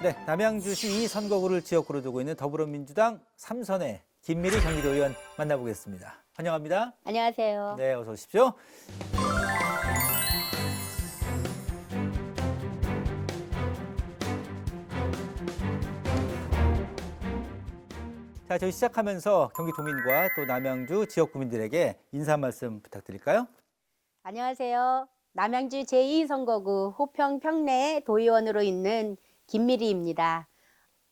네, 남양주시 이 선거구를 지역구로 두고 있는 더불어민주당 삼선의 김미리 경기도 의원 만나보겠습니다. 환영합니다. 안녕하세요. 네, 어서 오십시오. 자, 저희 시작하면서 경기도민과 또 남양주 지역 구민들에게 인사 말씀 부탁드릴까요? 안녕하세요. 남양주 제2선거구 호평 평내 도의원으로 있는 김미리입니다.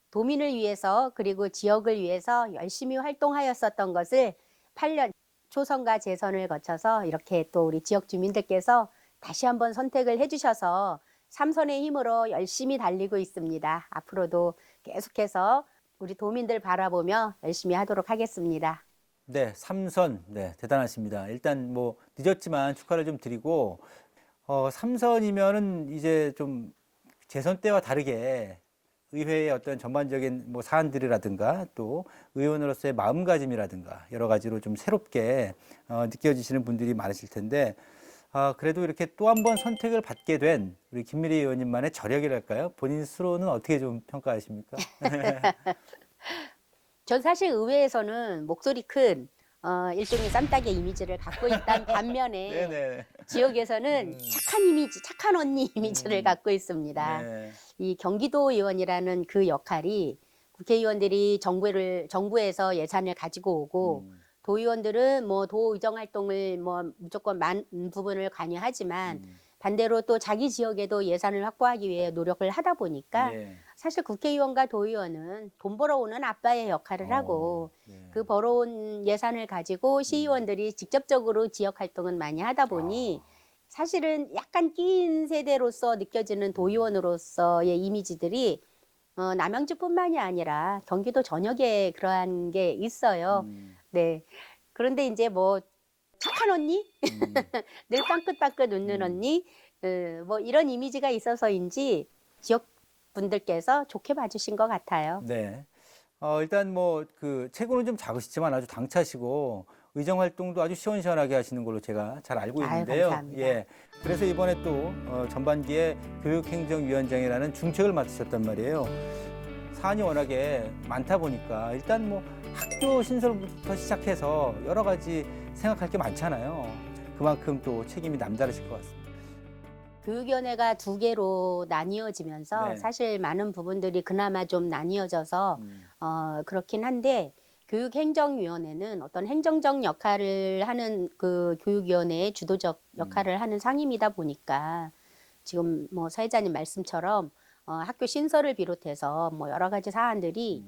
도민을 위해서 그리고 지역을 위해서 열심히 활동하였었던 것을 8년 초선과 재선을 거쳐서 이렇게 또 우리 지역 주민들께서 다시 한번 선택을 해주셔서 삼선의 힘으로 열심히 달리고 있습니다. 앞으로도 계속해서 우리 도민들 바라보며 열심히 하도록 하겠습니다. 네, 삼선, 네, 대단하십니다. 일단 뭐 늦었지만 축하를 좀 드리고, 삼선이면은 이제 좀 재선 때와 다르게 의회의 어떤 전반적인 뭐 사안들이라든가 또 의원으로서의 마음가짐이라든가 여러 가지로 좀 새롭게 느껴지시는 분들이 많으실 텐데, 그래도 이렇게 또 한 번 선택을 받게 된 우리 김미리 의원님만의 저력이랄까요? 본인 스스로는 어떻게 좀 평가하십니까? 전 사실 의회에서는 목소리 큰 일종의 쌈딱의 이미지를 갖고 있다는 반면에 네네. 지역에서는 착한 이미지, 착한 언니 이미지를 갖고 있습니다. 네. 이 경기도 의원이라는 그 역할이 국회의원들이 정부에서 예산을 가지고 오고 도의원들은 뭐 도의정 활동을 뭐 무조건 많은 부분을 관여하지만 반대로 또 자기 지역에도 예산을 확보하기 위해 노력을 하다 보니까 예. 사실 국회의원과 도의원은 돈 벌어오는 아빠의 역할을 하고 네. 그 벌어온 예산을 가지고 시의원들이 직접적으로 지역 활동은 많이 하다 보니 사실은 약간 끼인 세대로서 느껴지는 도의원으로서의 이미지들이 남양주뿐만이 아니라 경기도 전역에 그러한 게 있어요. 네. 그런데 이제 뭐 착한 언니, 늘 빵긋빵긋 웃는 언니, 뭐 이런 이미지가 있어서인지 지역 분들께서 좋게 봐주신 것 같아요. 네. 일단 뭐 그 체구는 좀 작으시지만 아주 당차시고 의정 활동도 아주 시원시원하게 하시는 걸로 제가 잘 알고 아유, 있는데요. 감사합니다. 예. 그래서 이번에 또 전반기에 교육행정위원장이라는 중책을 맡으셨단 말이에요. 사안이 워낙에 많다 보니까 일단 뭐 학교 신설부터 시작해서 여러 가지 생각할 게 많잖아요. 그만큼 또 책임이 남다르실 것 같습니다. 교육위원회가 두 개로 나뉘어지면서 네. 사실 많은 부분들이 그나마 좀 나뉘어져서 그렇긴 한데 교육행정위원회는 어떤 행정적 역할을 하는 그 교육위원회의 주도적 역할을 하는 상임이다 보니까 지금 뭐 사회자님 말씀처럼 학교 신설을 비롯해서 뭐 여러 가지 사안들이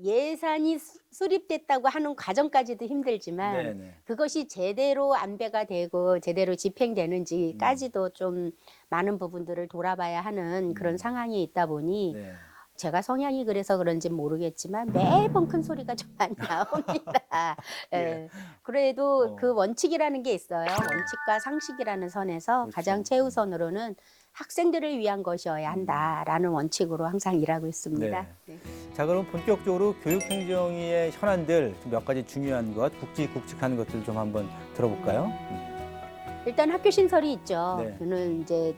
예산이 수립됐다고 하는 과정까지도 힘들지만 네네. 그것이 제대로 안배가 되고 제대로 집행되는지까지도 좀 많은 부분들을 돌아봐야 하는 그런 상황이 있다 보니 네. 제가 성향이 그래서 그런지 모르겠지만 매번 큰 소리가 좀 많이 나옵니다. 예. 그래도 그 원칙이라는 게 있어요. 원칙과 상식이라는 선에서 그렇죠. 가장 최우선으로는 학생들을 위한 것이어야 한다라는 원칙으로 항상 일하고 있습니다. 네. 네. 자, 그럼 본격적으로 교육행정위의 현안들 몇 가지 중요한 것, 굵직굵직한 것들 좀 한번 들어볼까요? 일단 학교 신설이 있죠. 네. 그는 이제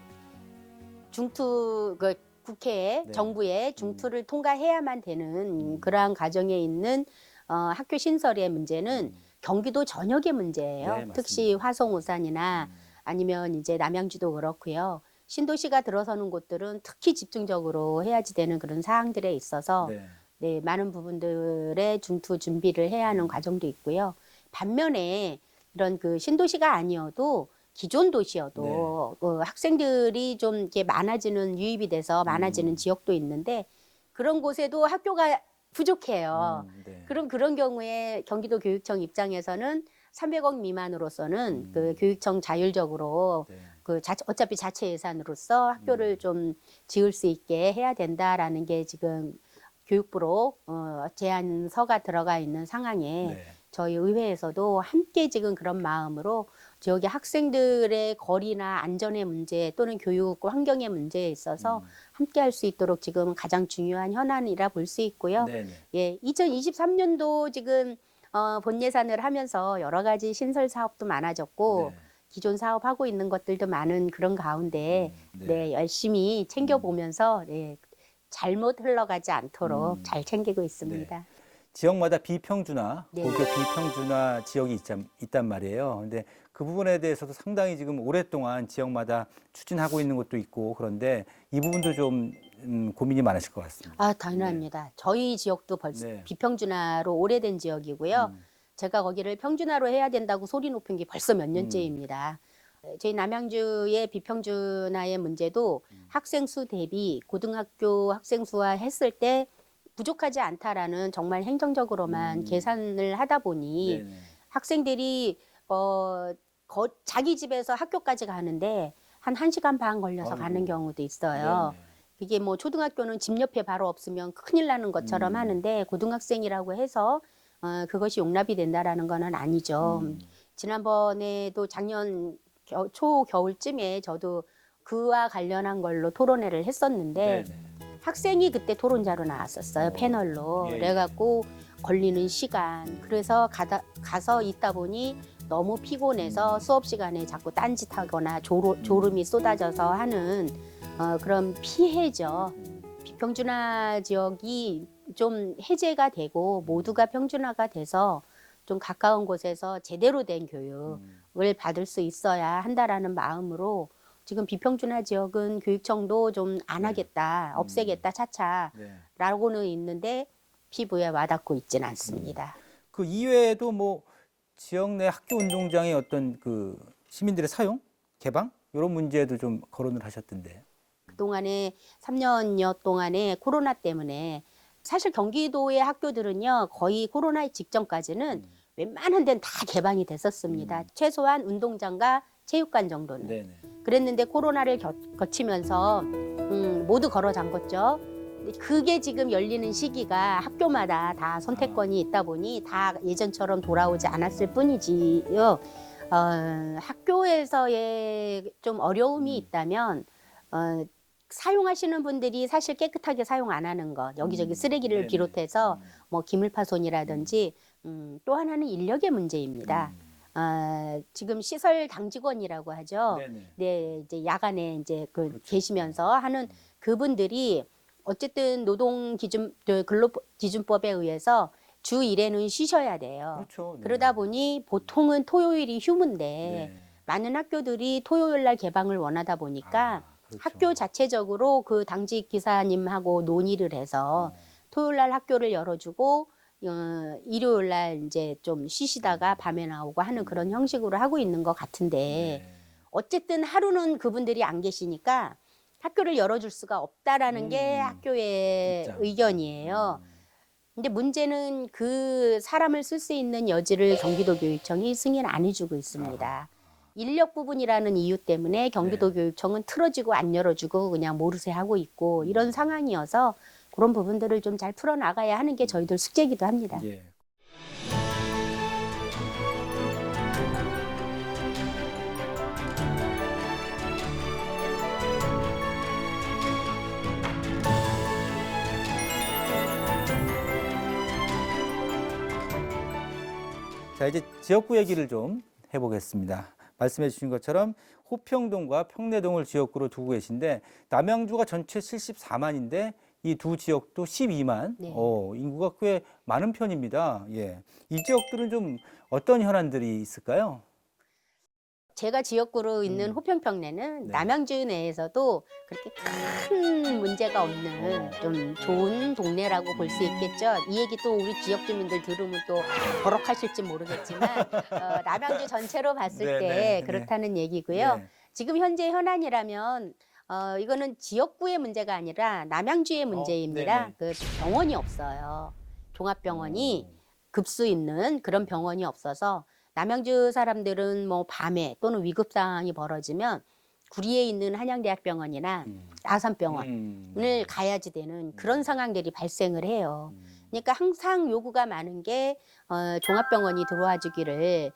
중투 그 국회에 네. 정부의 중투를 통과해야만 되는 그러한 과정에 있는 학교 신설의 문제는 경기도 전역의 문제예요. 네, 맞습니다. 특히 화성, 울산이나 아니면 이제 남양주도 그렇고요. 신도시가 들어서는 곳들은 특히 집중적으로 해야지 되는 그런 사항들에 있어서 네. 네, 많은 부분들의 중투 준비를 해야 하는 과정도 있고요. 반면에 이런 그 신도시가 아니어도 기존 도시여도 그 학생들이 좀 이렇게 많아지는 유입이 돼서 많아지는 지역도 있는데 그런 곳에도 학교가 부족해요. 네. 그럼 그런 경우에 경기도 교육청 입장에서는 300억 미만으로서는 그 교육청 자율적으로 네. 그 어차피 자체 예산으로서 학교를 좀 지을 수 있게 해야 된다라는 게 지금 교육부로 제안서가 들어가 있는 상황에 네. 저희 의회에서도 함께 지금 그런 마음으로 지역의 학생들의 거리나 안전의 문제 또는 교육 환경의 문제에 있어서 함께 할 수 있도록 지금 가장 중요한 현안이라 볼 수 있고요. 네네. 예, 2023년도 지금 본 예산을 하면서 여러 가지 신설 사업도 많아졌고 네. 기존 사업하고 있는 것들도 많은 그런 가운데 네. 네, 열심히 챙겨보면서 네, 잘못 흘러가지 않도록 잘 챙기고 있습니다. 지역마다 비평준화, 네. 고교 비평준화 지역이 있단 말이에요. 근데 그 부분에 대해서도 상당히 지금 오랫동안 지역마다 추진하고 있는 것도 있고 그런데 이 부분도 좀 고민이 많으실 것 같습니다. 아, 당연합니다. 저희 지역도 벌써 네. 비평준화로 오래된 지역이고요. 제가 거기를 평준화로 해야 된다고 소리 높인 게 벌써 몇 년째입니다. 저희 남양주의 비평준화의 문제도 학생 수 대비 고등학교 학생 수와 했을 때 부족하지 않다라는 정말 행정적으로만 계산을 하다 보니 네네. 학생들이 자기 집에서 학교까지 가는데 한 1시간 반 걸려서 아이고. 가는 경우도 있어요. 네네. 이게 뭐 초등학교는 집 옆에 바로 없으면 큰일 나는 것처럼 하는데 고등학생이라고 해서 그것이 용납이 된다라는 거는 아니죠. 지난번에도 작년 초겨울쯤에 저도 그와 관련한 걸로 토론회를 했었는데 네네. 학생이 그때 토론자로 나왔었어요. 패널로. 예, 예. 그래갖고 걸리는 시간. 그래서 가서 있다 보니 너무 피곤해서 수업 시간에 자꾸 딴짓하거나 졸음이 쏟아져서 하는 그런 피해죠. 비평준화 지역이 좀 해제가 되고 모두가 평준화가 돼서 좀 가까운 곳에서 제대로 된 교육을 받을 수 있어야 한다라는 마음으로 지금 비평준화 지역은 교육청도 좀 안 하겠다, 없애겠다 차차라고는 있는데 피부에 와닿고 있지는 않습니다. 그 이외에도 뭐 지역 내 학교 운동장의 어떤 그 시민들의 사용, 개방 이런 문제도 좀 거론을 하셨던데. 그동안에 3년여 동안에 코로나 때문에 사실 경기도의 학교들은요 거의 코로나 직전까지는 웬만한 데는 다 개방이 됐었습니다. 최소한 운동장과 체육관 정도는. 네네. 그랬는데 코로나를 거치면서 모두 걸어 잠궜죠. 그게 지금 열리는 시기가 학교마다 다 선택권이 있다 보니 다 예전처럼 돌아오지 않았을 뿐이지요. 학교에서의 좀 어려움이 있다면 사용하시는 분들이 사실 깨끗하게 사용 안 하는 것, 여기저기 쓰레기를 네네. 비롯해서 뭐 기물파손이라든지 또 하나는 인력의 문제입니다. 지금 시설 당직원이라고 하죠. 네네. 네, 이제 야간에 이제 그렇죠. 계시면서 하는 그분들이 어쨌든 근로기준법에 의해서 주 1회는 쉬셔야 돼요. 그렇죠. 네. 그러다 보니 보통은 토요일이 휴무인데 네. 많은 학교들이 토요일 날 개방을 원하다 보니까 그렇죠. 학교 자체적으로 그 당직 기사님하고 논의를 해서 토요일 날 학교를 열어주고 일요일 날 이제 좀 쉬시다가 밤에 나오고 하는 그런 형식으로 하고 있는 것 같은데 네. 어쨌든 하루는 그분들이 안 계시니까 학교를 열어줄 수가 없다라는 게 학교의 입장. 의견이에요. 근데 문제는 그 사람을 쓸 수 있는 여지를 경기도 교육청이 승인 안 해주고 있습니다. 인력 부분이라는 이유 때문에 경기도 교육청은 틀어지고 안 열어주고 그냥 모르쇠 하고 있고 이런 상황이어서 그런 부분들을 좀 잘 풀어나가야 하는 게 저희들 숙제이기도 합니다. 예. 자, 이제 지역구 얘기를 좀 해보겠습니다. 말씀해 주신 것처럼 호평동과 평내동을 지역구로 두고 계신데 남양주가 전체 74만인데 이 두 지역도 12만. 네. 인구가 꽤 많은 편입니다. 예. 이 지역들은 좀 어떤 현안들이 있을까요? 제가 지역구로 있는 호평평내는 네. 남양주 내에서도 그렇게 큰 문제가 없는 좀 좋은 동네라고 볼 수 있겠죠. 이 얘기 또 우리 지역 주민들 들으면 또 버럭하실지 모르겠지만 남양주 전체로 봤을 네, 때 네, 그렇다는 얘기고요. 네. 지금 현재 현안이라면 이거는 지역구의 문제가 아니라 남양주의 문제입니다. 네네. 그 병원이 없어요. 종합병원이 급수 있는 그런 병원이 없어서 남양주 사람들은 뭐 밤에 또는 위급 상황이 벌어지면 구리에 있는 한양대학병원이나 아산병원을 가야지 되는 그런 상황들이 발생을 해요. 그러니까 항상 요구가 많은 게 종합병원이 들어와 주기를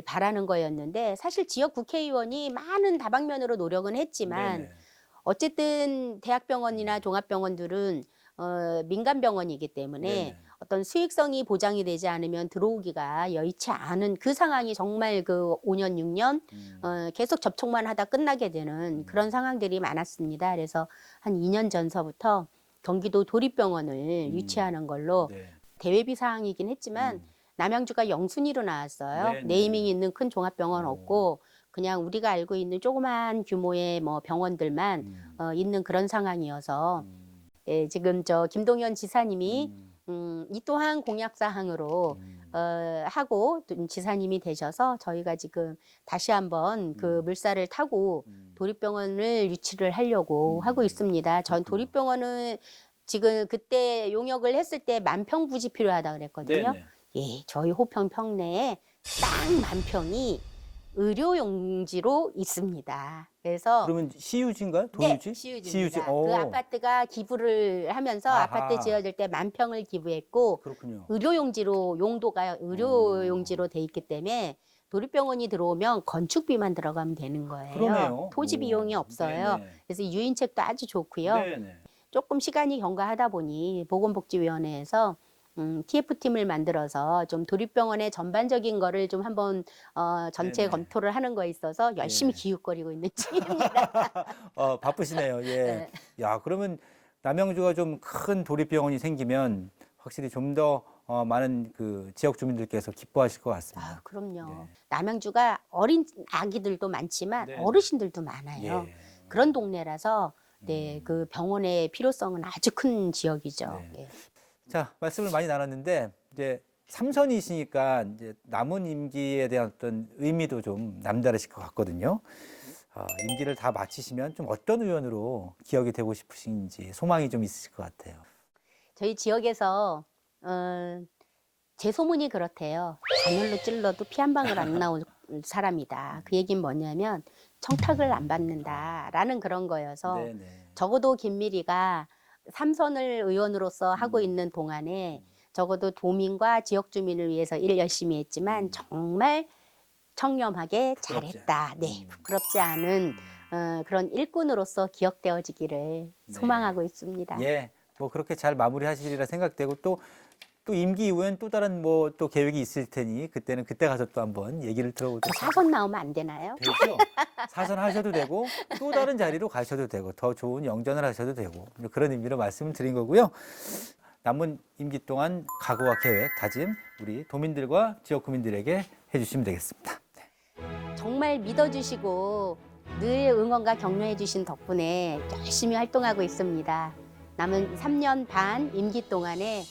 바라는 거였는데 사실 지역 국회의원이 많은 다방면으로 노력은 했지만 네네. 어쨌든 대학병원이나 종합병원들은 민간병원이기 때문에 네네. 어떤 수익성이 보장이 되지 않으면 들어오기가 여의치 않은 그 상황이 정말 그 5년, 6년 계속 접촉만 하다 끝나게 되는 그런 상황들이 많았습니다. 그래서 한 2년 전서부터 경기도 도립병원을 유치하는 걸로 네. 대외비 사항이긴 했지만 남양주가 영순위로 나왔어요. 네네. 네이밍이 있는 큰 종합병원 오. 없고 그냥 우리가 알고 있는 조그만 규모의 뭐 병원들만 있는 그런 상황이어서 예, 지금 저 김동연 지사님이 이 또한 공약 사항으로 하고 또 지사님이 되셔서 저희가 지금 다시 한번 그 물살을 타고 도립병원을 유치를 하려고 하고 있습니다. 전 그렇군요. 도립병원은 지금 그때 용역을 했을 때 만평 부지 필요하다 그랬거든요. 네네. 예, 저희 호평 평내에 딱 만평이 의료용지로 있습니다. 그래서 그러면 시유지인가요? 도유지? 네, 시유지입니다. 시유지. 그 오. 아파트가 기부를 하면서 아하. 아파트 지어질 때 만평을 기부했고 그렇군요. 의료용지로 용도가 의료용지로 돼 있기 때문에 도립병원이 들어오면 건축비만 들어가면 되는 거예요. 그러네요. 토지 오. 비용이 없어요. 네네. 그래서 유인책도 아주 좋고요. 네네. 조금 시간이 경과하다 보니 보건복지위원회에서 TF팀을 만들어서 좀 도립병원의 전반적인 거를 좀 한번 전체 네네. 검토를 하는 거에 있어서 열심히 예. 기웃거리고 있는 중입니다. 바쁘시네요. 예. 네. 야, 그러면 남양주가 좀 큰 도립병원이 생기면 확실히 좀 더 많은 그 지역 주민들께서 기뻐하실 것 같습니다. 아, 그럼요. 네. 남양주가 어린 아기들도 많지만 네. 어르신들도 많아요. 예. 그런 동네라서 네, 그 병원의 필요성은 아주 큰 지역이죠. 네. 예. 자, 말씀을 많이 나눴는데 이제 삼선이시니까 이제 남은 임기에 대한 어떤 의미도 좀 남다르실 것 같거든요. 임기를 다 마치시면 좀 어떤 의원으로 기억이 되고 싶으신지 소망이 좀 있으실 것 같아요. 저희 지역에서 제 소문이 그렇대요. 바늘로 찔러도 피 한 방울 안 나온 사람이다. 그 얘기는 뭐냐면 청탁을 안 받는다라는 그런 거여서 네네. 적어도 김미리가 삼선을 의원으로서 하고 있는 동안에 적어도 도민과 지역 주민을 위해서 일 열심히 했지만 정말 청렴하게 부끄럽지 잘했다. 네, 부끄럽지 않은 그런 일꾼으로서 기억되어지기를 소망하고 있습니다. 예, 뭐 그렇게 잘 마무리하시리라 생각되고 또 임기 이후엔 또 다른 뭐 또 계획이 있을 테니 그때는 그때 가서 또 한번 얘기를 들어보도록 사선 나오면 안 되나요? 되죠. 사선하셔도 되고 또 다른 자리로 가셔도 되고 더 좋은 영전을 하셔도 되고 그런 의미로 말씀을 드린 거고요. 남은 임기 동안 각오와 계획, 다짐 우리 도민들과 지역 구민들에게 해주시면 되겠습니다. 정말 믿어주시고 늘 응원과 격려해주신 덕분에 열심히 활동하고 있습니다. 남은 3년 반 임기 동안에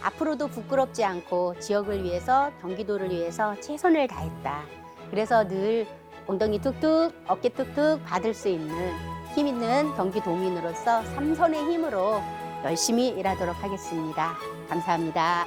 앞으로도 부끄럽지 않고 지역을 위해서 경기도를 위해서 최선을 다했다. 그래서 늘 엉덩이 툭툭 어깨 툭툭 받을 수 있는 힘 있는 경기도민으로서 삼선의 힘으로 열심히 일하도록 하겠습니다. 감사합니다.